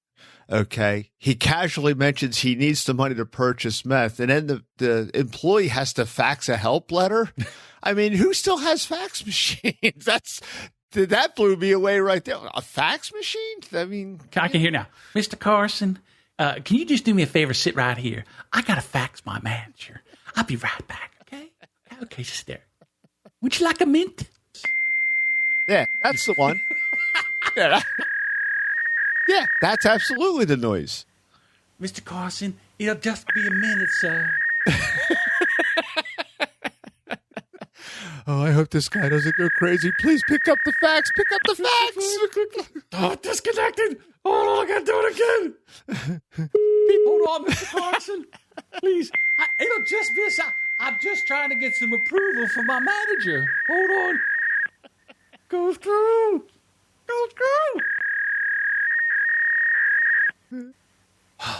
B: okay, he casually mentions he needs the money to purchase meth, and then the employee has to fax a help letter. I mean, who still has fax machines? That blew me away right there. A fax machine? I mean,
A: I can hear now. Mr. Carson, can you just do me a favor? Sit right here. I got to fax my manager. I'll be right back, okay? Okay, just there. Would you like a mint?
B: Yeah, that's the one. Yeah, that's absolutely the noise.
A: Mr. Carson, it'll just be a minute, sir.
B: Oh, I hope this guy doesn't go crazy. Please pick up the fax. Pick up the fax.
A: Oh, disconnected. Oh, I got to do it again. Hold on, Mr. Carson. Please. It'll just be a second. I'm just trying to get some approval from my manager. Hold on. Go through.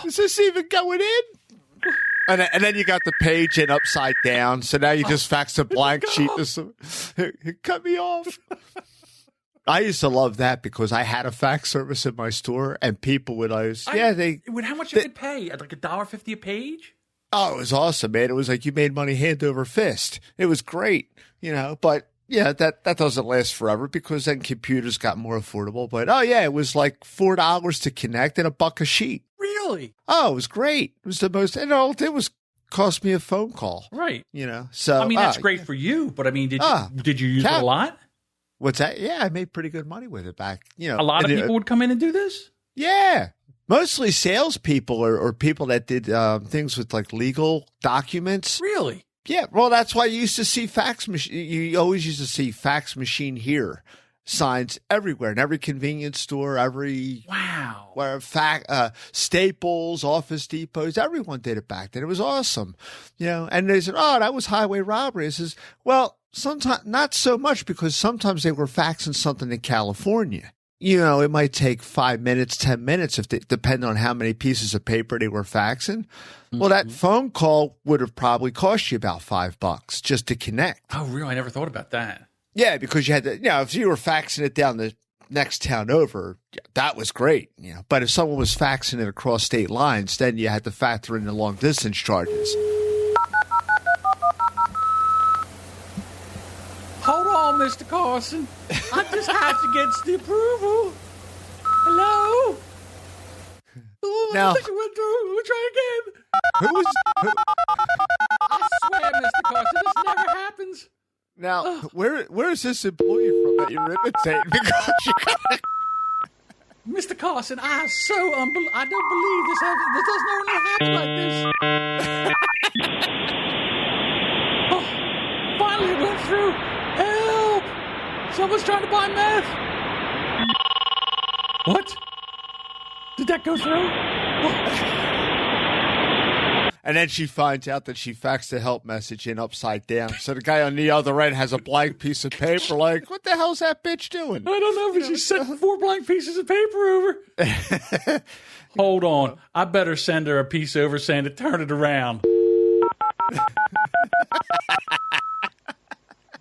B: Is this even going in? And then you got the page in upside down, so now you just fax a blank sheet. It cut me off. I used to love that because I had a fax service in my store, and people would always, how
A: much you could pay? Like $1.50 a page?
B: Oh, it was awesome, man. It was like you made money hand over fist. It was great, but yeah, that doesn't last forever because then computers got more affordable. But it was like $4 to connect and $1 a sheet.
A: Really?
B: Oh, it was great. It was the most, it was cost me a phone call.
A: Right.
B: So.
A: I mean, that's great for you, but I mean, did you use it a lot?
B: What's that? Yeah, I made pretty good money with it back.
A: A lot of people would come in and do this?
B: Yeah. Mostly salespeople or people that did things with like legal documents.
A: Really?
B: Yeah. Well, that's why you used to see fax machine. You always used to see fax machine here signs everywhere in every convenience store, Staples, Office Depots. Everyone did it back then. It was awesome. And they said, "Oh, that was highway robbery." I says, "Well, sometimes not so much because sometimes they were faxing something in California. It might take 5 minutes, 10 minutes depending on how many pieces of paper they were faxing. Mm-hmm. Well, that phone call would have probably cost you about $5 just to connect."
A: Oh, really? I never thought about that.
B: Yeah, because you had to, if you were faxing it down the next town over, that was great. But if someone was faxing it across state lines, then you had to factor in the long distance charges.
A: Hold on, Mr. Carson. I just have to get the approval. Hello? Oh,
B: now,
A: I think it went through. We'll try again.
B: Who?
A: I swear, Mr. Carson, this never happens.
B: Now, where is this employee from that you're imitating? Because you got
A: Mr. Carson, I don't believe this doesn't normally happen like this. Oh, finally it went through. Help! Someone's trying to buy meth. What? Did that go through?
B: And then she finds out that she faxed the help message in upside down. So the guy on the other end has a blank piece of paper like, what the hell's that bitch doing?
A: I don't know, but she sent 4 blank pieces of paper over. Hold on. I better send her a piece over saying to turn it around.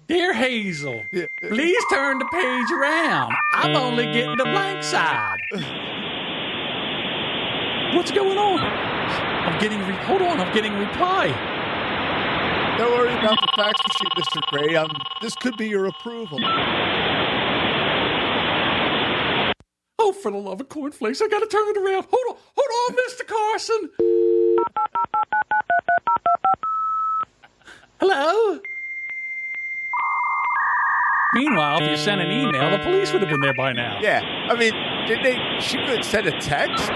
A: Dear Hazel, please turn the page around. I'm only getting the blank side. What's going on? I'm getting a reply.
B: Don't worry about the fax machine, Mr. Gray. This could be your approval.
A: Oh, for the love of cornflakes, I gotta turn it around. Hold on, Mr. Carson. Hello? Meanwhile, if you sent an email, the police would have been there by now.
B: Yeah. I mean, she could send a text?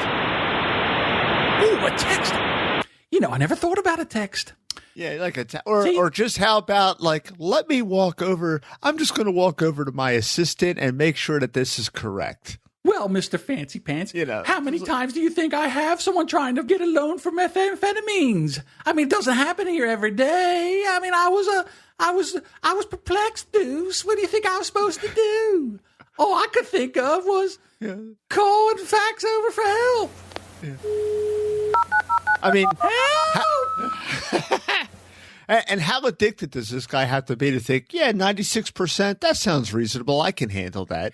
A: Ooh, a text. I never thought about a text.
B: Yeah, like a text. Or just how about, like, let me walk over. I'm just going to walk over to my assistant and make sure that this is correct.
A: Well, Mr. Fancy Pants, how many times do you think I have someone trying to get a loan for methamphetamines? I mean, it doesn't happen here every day. I mean, I was perplexed, Deuce. What do you think I was supposed to do? All I could think of was call and fax over for help.
B: Yeah. I mean,
A: help!
B: And how addicted does this guy have to be to think, 96%, that sounds reasonable. I can handle that.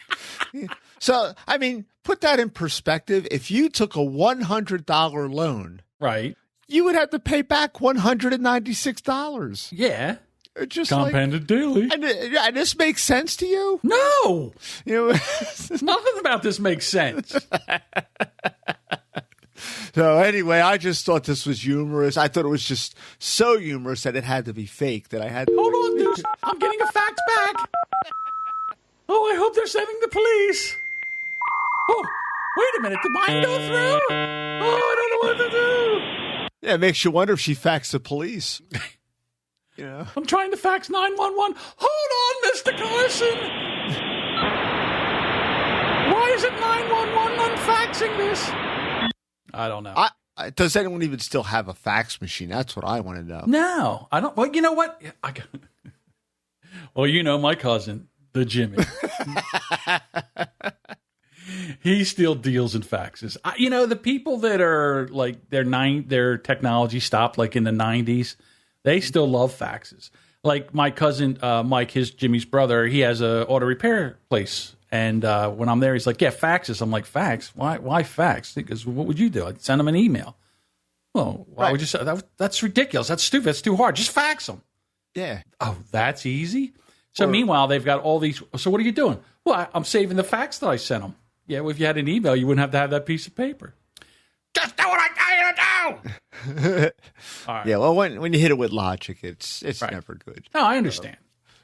B: So, I mean, put that in perspective. If you took a $100 loan,
A: right,
B: you would have to pay back $196.
A: Yeah.
B: Just
A: compounded daily.
B: And this makes sense to you?
A: No. Nothing about this makes sense.
B: So anyway, I just thought this was humorous. I thought it was just so humorous that it had to be fake that I had to...
A: Hold on, Deuce. I'm getting a fax back. Oh, I hope they're sending the police. Oh, wait a minute. Did mine go through? Oh, I don't know what to do.
B: Yeah, it makes you wonder if she faxed the police.
A: I'm trying to fax 911. Hold on, Mr. Carson. Why isn't 911 unfaxing this? I don't know.
B: Does anyone even still have a fax machine? That's what I want to know.
A: No, I don't. Well, you know what? Well, my cousin, the Jimmy. He still deals in faxes. The people that are like their technology stopped like in the 90s, they still love faxes. Like my cousin Mike, Jimmy's brother, he has a auto repair place And when I'm there, he's like, yeah, faxes. I'm like, fax? Why fax? Because what would you do? I'd send him an email. Well, why would you say that? That's ridiculous. That's stupid. That's too hard. Just fax them.
B: Yeah.
A: Oh, that's easy? So meanwhile, they've got all these. So what are you doing? Well, I'm saving the fax that I sent them. Yeah, well, if you had an email, you wouldn't have to have that piece of paper. Just do what I tell you to do.
B: All right. Yeah, well, when you hit it with logic, it's never good.
A: No, I understand.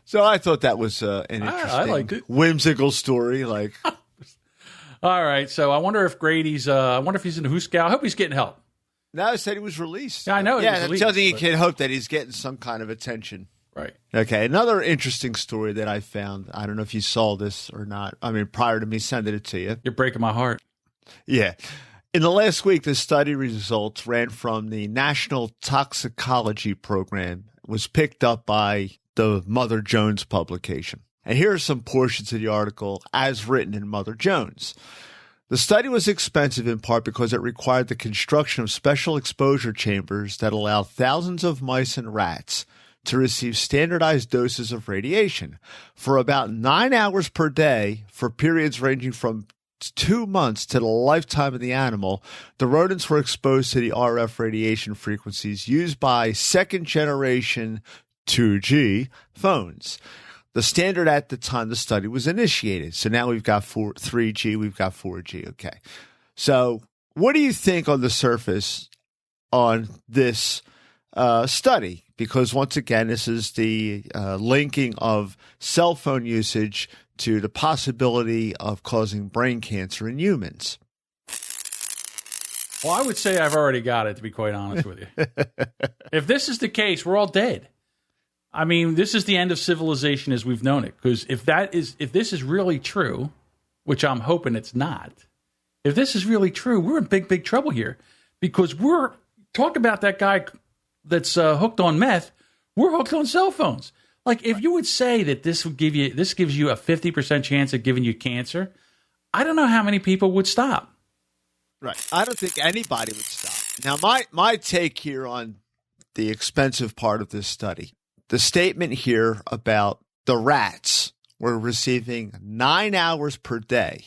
B: So I thought that was an interesting, whimsical story. Like,
A: all right. So I wonder if Grady's. I wonder if he's in the Who Scout. I hope he's getting help.
B: No, I said he was released.
A: Yeah, I know.
B: Yeah, that tells you can hope that he's getting some kind of attention.
A: Right.
B: Okay. Another interesting story that I found. I don't know if you saw this or not. I mean, prior to me sending it to you.
A: You're breaking my heart.
B: Yeah. In the last week, the study results ran from the National Toxicology Program, was picked up by the Mother Jones publication. And here are some portions of the article as written in Mother Jones. The study was expensive in part because it required the construction of special exposure chambers that allow thousands of mice and rats to receive standardized doses of radiation for about 9 hours per day for periods ranging from 2 months to the lifetime of the animal. The rodents were exposed to the RF radiation frequencies used by second-generation 2G phones. The standard at the time the study was initiated. So now we've got 3G, we've got 4G. Okay. So what do you think on the surface on this study? Because once again, this is the linking of cell phone usage to the possibility of causing brain cancer in humans.
A: Well, I would say I've already got it, to be quite honest with you. If this is the case, we're all dead. I mean, this is the end of civilization as we've known it. Because if this is really true, which I'm hoping it's not, if this is really true, we're in big, big trouble here. Because talk about that guy that's hooked on meth. We're hooked on cell phones. Like, if you would say that this gives you a 50% chance of giving you cancer, I don't know how many people would stop.
B: Right. I don't think anybody would stop. Now, my take here on the expensive part of this study, the statement here about the rats were receiving 9 hours per day.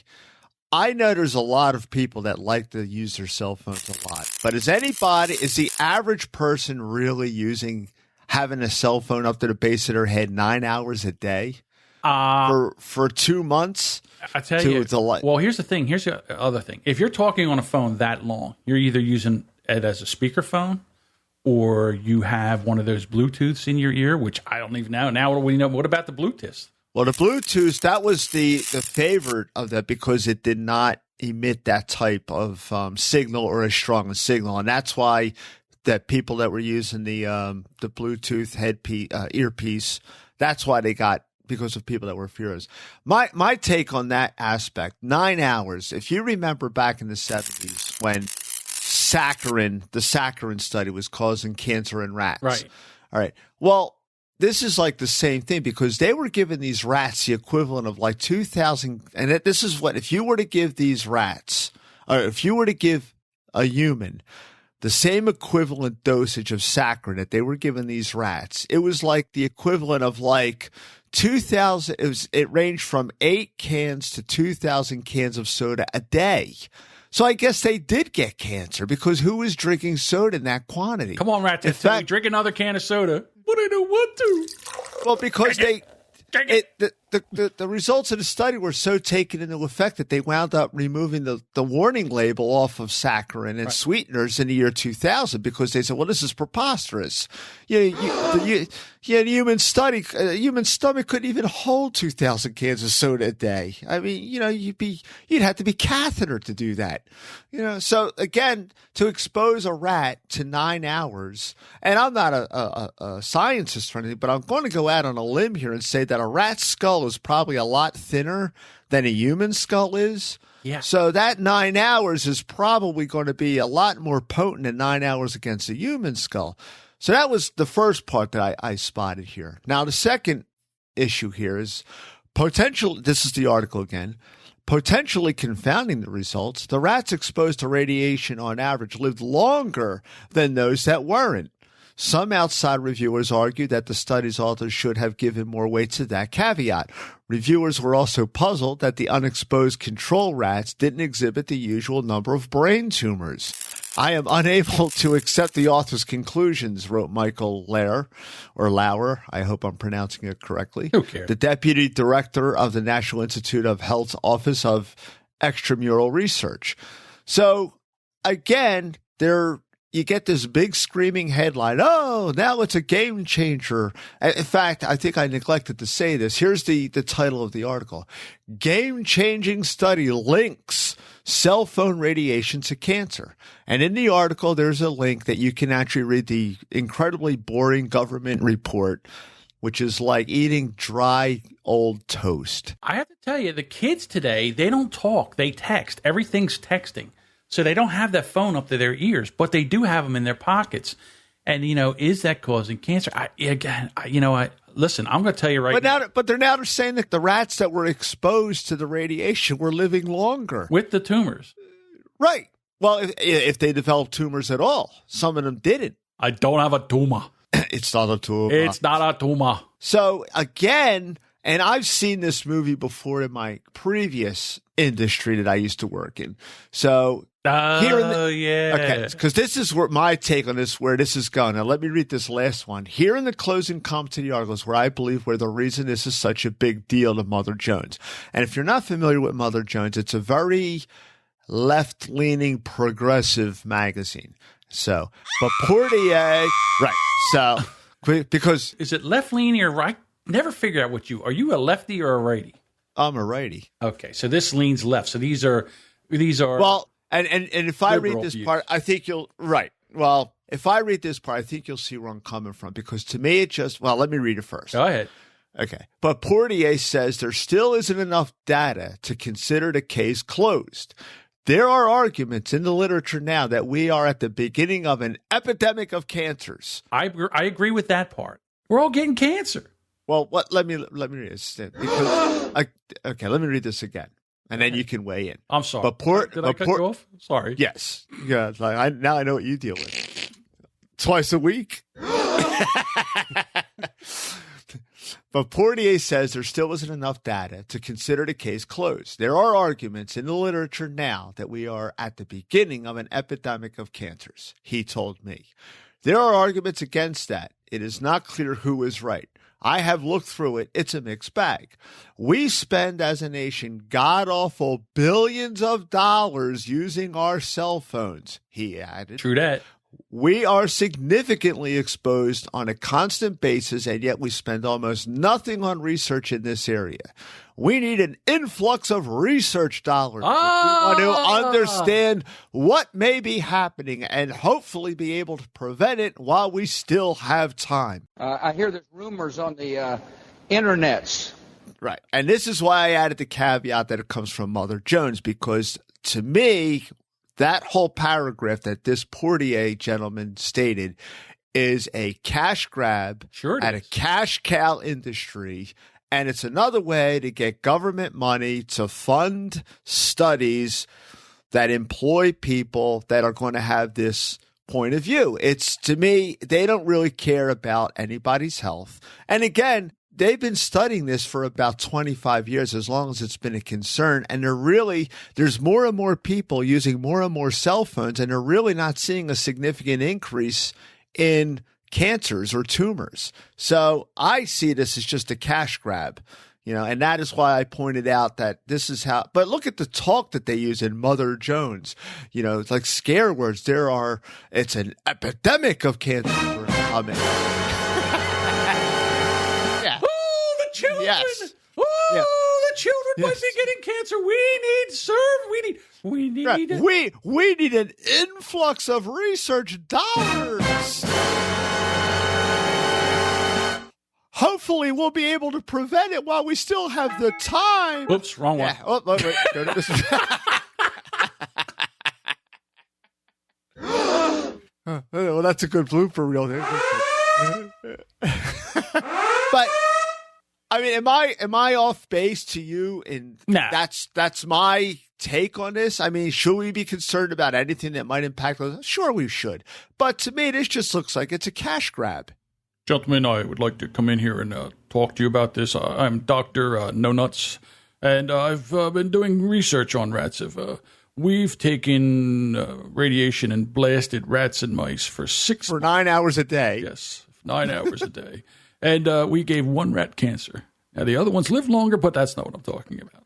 B: I know there's a lot of people that like to use their cell phones a lot, but is the average person really having a cell phone up to the base of their head 9 hours a day for 2 months?
A: I tell you. Well, here's the thing. Here's the other thing. If you're talking on a phone that long, you're either using it as a speakerphone or you have one of those Bluetooths in your ear, which I don't even know. Now, what do we know? What about the Bluetooth?
B: Well, the Bluetooth, that was the favorite of that because it did not emit that type of signal or as strong a signal. And that's why that people that were using the Bluetooth earpiece, that's why they got, because of people that were furious. My take on that aspect, 9 hours, if you remember back in the 70s when the saccharin study was causing cancer in rats.
A: Right.
B: All right. Well, this is like the same thing because they were giving these rats the equivalent of like 2,000. And this is what, if you were to give these rats, or if you were to give a human the same equivalent dosage of saccharin that they were giving these rats, it was like the equivalent of like 2,000. It ranged from 8 cans to 2,000 cans of soda a day. So I guess they did get cancer because who was drinking soda in that quantity?
A: Come on, Rat. Drink another can of soda. But I don't want to.
B: Well, because the results of the study were so taken into effect that they wound up removing the warning label off of saccharin and sweeteners in the year 2000 because they said, well, this is preposterous. The human stomach couldn't even hold 2,000 cans of soda a day. I mean, you'd have to be cathetered to do that. So again, to expose a rat to 9 hours, and I'm not a scientist or anything, but I'm going to go out on a limb here and say that a rat's skull is probably a lot thinner than a human skull is.
A: Yeah.
B: So that 9 hours is probably going to be a lot more potent than 9 hours against a human skull. So that was the first part that I spotted here. Now, the second issue here is potential. This is the article again. Potentially confounding the results, the rats exposed to radiation on average lived longer than those that weren't. Some outside reviewers argued that the study's authors should have given more weight to that caveat. Reviewers were also puzzled that the unexposed control rats didn't exhibit the usual number of brain tumors. I am unable to accept the author's conclusions, wrote Michael Lauer. I hope I'm pronouncing it correctly.
A: Who cares?
B: The deputy director of the National Institute of Health's Office of Extramural Research. So, again, you get this big screaming headline, oh, now it's a game changer. In fact, I think I neglected to say this. Here's the title of the article. Game-changing study links cell phone radiation to cancer. And in the article, there's a link that you can actually read the incredibly boring government report, which is like eating dry old toast.
A: I have to tell you, the kids today, they don't talk. They text. Everything's texting. So they don't have that phone up to their ears, but they do have them in their pockets. And, is that causing cancer? Listen, I'm going to tell you right now.
B: But they're saying that the rats that were exposed to the radiation were living longer.
A: With the tumors.
B: Right. Well, if they developed tumors at all. Some of them didn't.
A: I don't have a tumor.
B: It's not a tumor.
A: It's not a tumor.
B: So, again, and I've seen this movie before in my previous industry that I used to work in. So,
A: yeah.
B: Okay, because this is where my take on this, where this is going. Now, let me read this last one. Here in the closing comment to the article is where I believe where the reason this is such a big deal to Mother Jones. And if you're not familiar with Mother Jones, it's a very left-leaning progressive magazine. So, but Portier, right. So, because.
A: Is it left-leaning or right? Never figured out are you a lefty or a righty?
B: I'm a righty.
A: Okay, so this leans left. So these are.
B: Well, and if I read this part, I think you'll right. Well, if I read this part, I think you'll see where I'm coming from because to me it just let me read it first.
A: Go ahead.
B: Okay, but Portier says there still isn't enough data to consider the case closed. There are arguments in the literature now that we are at the beginning of an epidemic of cancers.
A: I agree with that part. We're all getting cancer.
B: Well, let me read this because let me read this again, and then you can weigh in.
A: I'm sorry. Did I cut you off? Sorry.
B: Yes. Yeah. Now I know what you deal with. Twice a week. But Portier says there still isn't enough data to consider the case closed. There are arguments in the literature now that we are at the beginning of an epidemic of cancers, he told me. There are arguments against that. It is not clear who is right. I have looked through it. It's a mixed bag. We spend as a nation god-awful billions of dollars using our cell phones, he added.
A: True that.
B: We are significantly exposed on a constant basis, and yet we spend almost nothing on research in this area. We need an influx of research dollars if we want to understand what may be happening and hopefully be able to prevent it while we still have time.
D: I hear there's rumors on the internets.
B: Right. And this is why I added the caveat that it comes from Mother Jones, because to me, that whole paragraph that this Portier gentleman stated is a cash grab at a cash cow industry. And it's another way to get government money to fund studies that employ people that are going to have this point of view. It's, to me, they don't really care about anybody's health. And again, they've been studying this for about 25 years, as long as it's been a concern. And there's more and more people using more and more cell phones, and they're really not seeing a significant increase in cancers or tumors. So I see this as just a cash grab, and that is why I pointed out that this is how, but look at the talk that they use in Mother Jones. It's like scare words. It's an epidemic of cancer coming.
A: Yeah. Oh, the children.
B: Yes.
A: Oh,
B: yeah.
A: The children might be getting cancer. We
B: need an influx of research dollars. Hopefully, we'll be able to prevent it while we still have the time.
A: Oops, wrong one.
B: Oh, wait. Go to this. Well, that's a good blooper reel there. But I mean, am I off base to you? And
A: nah.
B: That's my take on this? I mean, should we be concerned about anything that might impact us? Sure, we should. But to me, this just looks like it's a cash grab.
A: Gentlemen, I would like to come in here and talk to you about this. I'm Dr. No Nuts, and I've been doing research on rats. We've taken radiation and blasted rats and mice for
B: 9 hours a day.
A: Yes, 9 hours a day. And we gave one rat cancer. Now, the other ones live longer, but that's not what I'm talking about.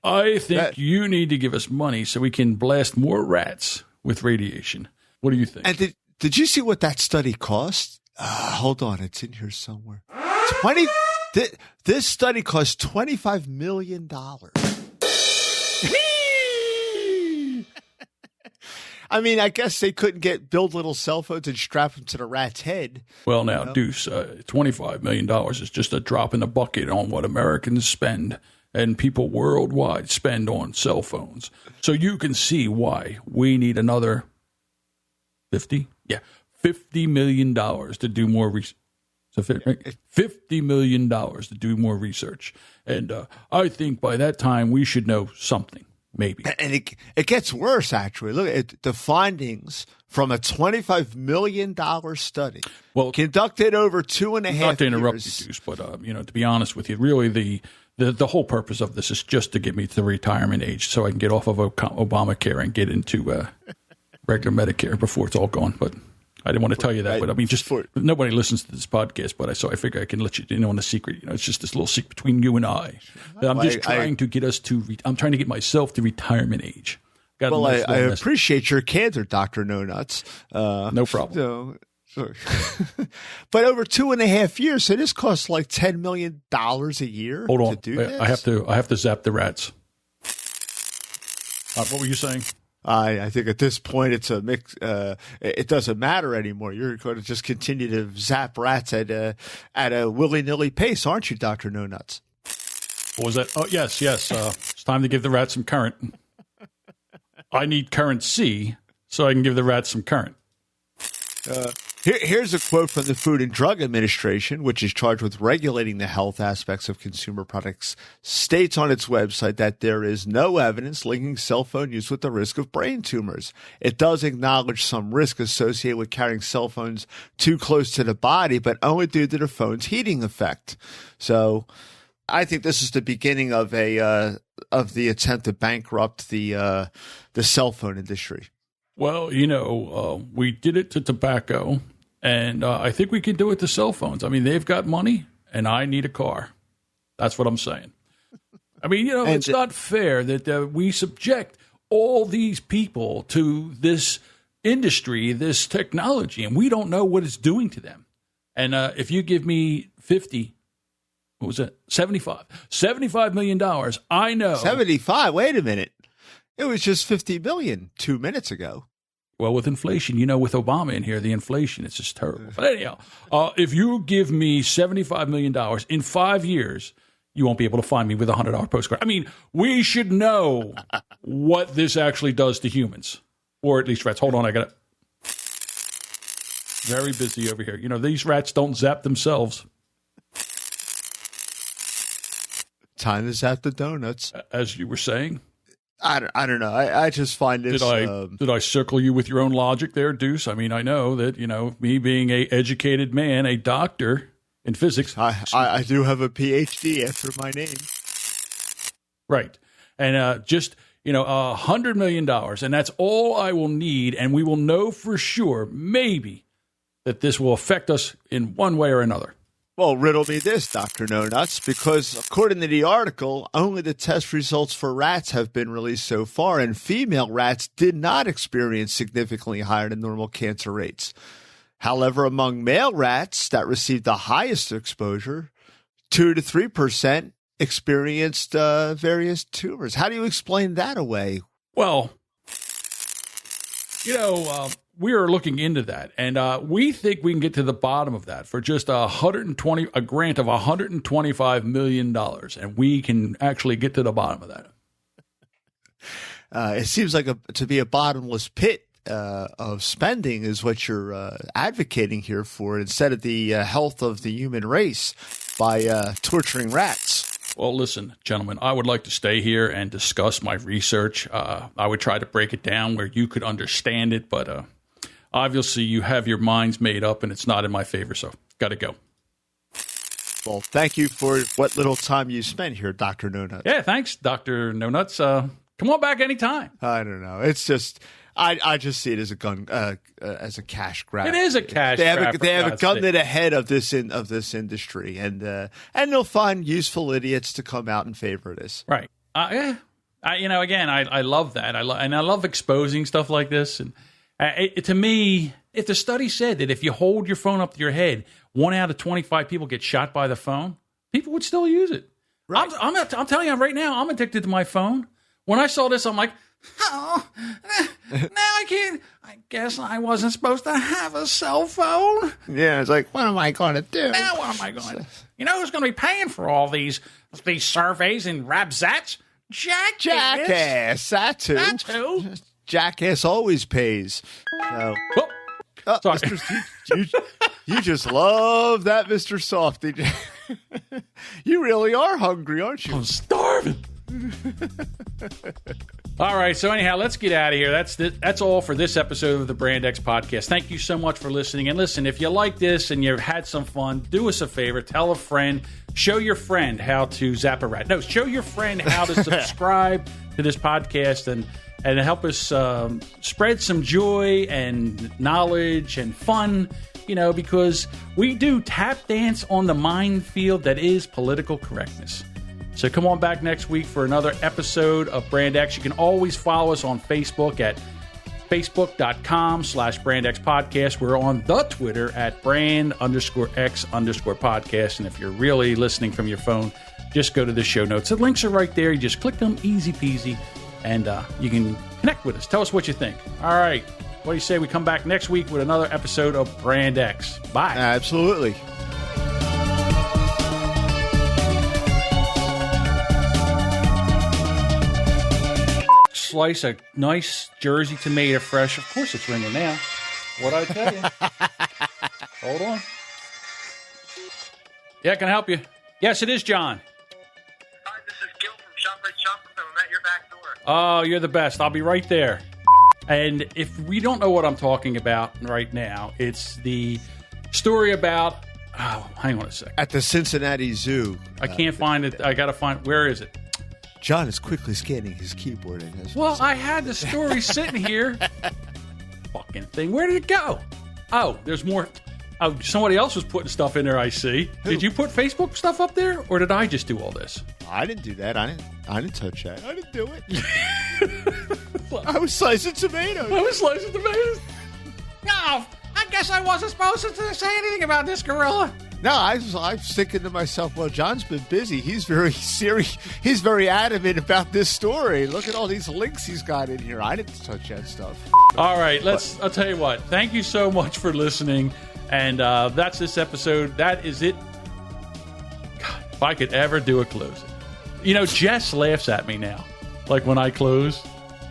A: I think you need to give us money so we can blast more rats with radiation. What do you think?
B: And did you see what that study cost? Hold on, it's in here somewhere. This study cost $25 million. I mean, I guess they couldn't build little cell phones and strap them to the rat's head.
A: Well, now, Deuce, $25 million is just a drop in the bucket on what Americans spend and people worldwide spend on cell phones. So you can see why we need another $50 million to do more research. So $50 million to do more research. And I think by that time we should know something, maybe.
B: And it gets worse, actually. Look at the findings from a $25 million study conducted over 2.5 years.
A: Not to interrupt you, Deuce, but to be honest with you, really the whole purpose of this is just to get me to the retirement age so I can get off of Obamacare and get into regular Medicare before it's all gone. But I didn't want to tell you that, but I mean, nobody listens to this podcast, but so I figure I can let you know in a secret. It's just this little secret between you and I. I'm just trying to get us I'm trying to get myself to retirement age.
B: I appreciate your candor, Dr. No Nuts.
A: No problem.
B: But over 2.5 years, so this costs like $10 million a year.
A: Hold on,
B: to do this?
A: I have to zap the rats. What were you saying?
B: I think at this point it's a mix. It doesn't matter anymore. You're going to just continue to zap rats at a willy-nilly pace, aren't you, Dr. No Nuts?
A: What was that? Oh, yes. It's time to give the rats some current. I need current C so I can give the rats some current.
B: Here's a quote from the Food and Drug Administration, which is charged with regulating the health aspects of consumer products, states on its website that there is no evidence linking cell phone use with the risk of brain tumors. It does acknowledge some risk associated with carrying cell phones too close to the body, but only due to the phone's heating effect. So I think this is the beginning of the attempt to bankrupt the cell phone industry.
A: Well, we did it to tobacco, and I think we can do it to cell phones. I mean, they've got money, and I need a car. That's what I'm saying. I mean, it's not fair that we subject all these people to this industry, this technology, and we don't know what it's doing to them. And if you give me 50, what was it? $75 million, I know.
B: 75? Wait a minute. It was just $50 billion 2 minutes ago.
A: Well, with inflation, with Obama in here, the inflation, it's just terrible. But anyhow, if you give me $75 million in 5 years, you won't be able to find me with a $100 postcard. I mean, we should know what this actually does to humans, or at least rats. Hold on, I got it. Very busy over here. These rats don't zap themselves.
B: Time to zap the donuts.
A: As you were saying.
B: I don't know. I just find this.
A: Did I circle you with your own logic there, Deuce? I mean, I know that, me being a educated man, a doctor in physics.
B: I do have a PhD after my name.
A: Right. And just, $100 million. And that's all I will need. And we will know for sure, maybe, that this will affect us in one way or another.
B: Well, riddle me this, Dr. No Nuts, because according to the article, only the test results for rats have been released so far, and female rats did not experience significantly higher than normal cancer rates. However, among male rats that received the highest exposure, 2 to 3% experienced various tumors. How do you explain that away?
A: Well, we are looking into that, and we think we can get to the bottom of that for just a grant of $125 million, and we can actually get to the bottom of that.
B: It seems like to be a bottomless pit of spending is what you're advocating here for, instead of the health of the human race by torturing rats.
A: Well, listen, gentlemen, I would like to stay here and discuss my research. I would try to break it down where you could understand it, but obviously you have your minds made up and it's not in my favor, so got to go.
B: Well, thank you for what little time you spent here, Dr. No Nuts.
A: Yeah, thanks, Dr. No Nuts. Come on back anytime.
B: I don't know. It's just... I just see it as a gun, as a cash grab.
A: It is a cash grab.
B: They have a gun to the head of this industry, and they'll find useful idiots to come out in favor of this.
A: Right. Again, I love that. I love exposing stuff like this. And to me, if the study said that if you hold your phone up to your head, 1 out of 25 people get shot by the phone, people would still use it. Right. I'm telling you right now, I'm addicted to my phone. When I saw this, I'm like, oh, now I can't. I guess I wasn't supposed to have a cell phone.
B: Yeah, it's like, what am I going to do?
A: Now what am I going to do? You know who's going to be paying for all these surveys and Rabzats?
B: Jackass. That too. Jackass always pays. So.
A: Sorry.
B: You just love that, Mr. Softy. You really are hungry, aren't you?
A: I'm starving. All right, so anyhow, let's get out of here. That's all for this episode of the Brand X Podcast. Thank you so much for listening. And listen, if you like this and you've had some fun, do us a favor. Tell a friend. Show your friend how to zap a rat. No, show your friend how to subscribe to this podcast and help us spread some joy and knowledge and fun, because we do tap dance on the minefield that is political correctness. So come on back next week for another episode of Brand X. You can always follow us on Facebook at facebook.com/BrandXPodcast. We're on the Twitter at brand_X_podcast. And if you're really listening from your phone, just go to the show notes. The links are right there. You just click them, easy peasy, and you can connect with us. Tell us what you think. All right. What do you say we come back next week with another episode of Brand X? Bye.
B: Absolutely.
A: Slice a nice Jersey tomato fresh. Of course it's ringing now. What'd I tell you? Hold on. Yeah, can I help you? Yes, it is, John.
E: Hi, this is Gil from ShopRite Shopping. I'm at your back door.
A: Oh, you're the best. I'll be right there. And if we don't know what I'm talking about right now, it's the story about... Oh, hang on a second.
B: At the Cincinnati Zoo.
A: I can't find it. I got to find... Where is it?
B: John is quickly scanning his keyboard.
A: Well, I had the story sitting here. Fucking thing. Where did it go? Oh, there's more. Oh, somebody else was putting stuff in there, I see.
B: Who?
A: Did you put Facebook stuff up there, or did I just do all this?
B: I didn't do that. I didn't touch that. I didn't do it. I was slicing tomatoes.
A: No, I guess I wasn't supposed to say anything about this gorilla.
B: No, I'm thinking to myself, well, John's been busy. He's very serious. He's very adamant about this story. Look at all these links he's got in here. I didn't touch that stuff.
A: All right, I'll tell you what. Thank you so much for listening. And that's this episode. That is it. God, if I could ever do a closing. Jess laughs at me now. Like when I close.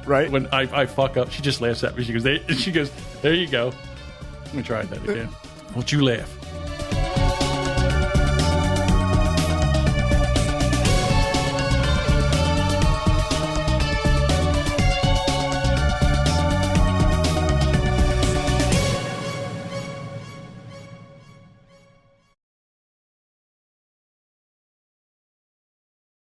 B: Right.
A: When I fuck up, she just laughs at me. She goes, there you go. Let me try that again. Won't you laugh?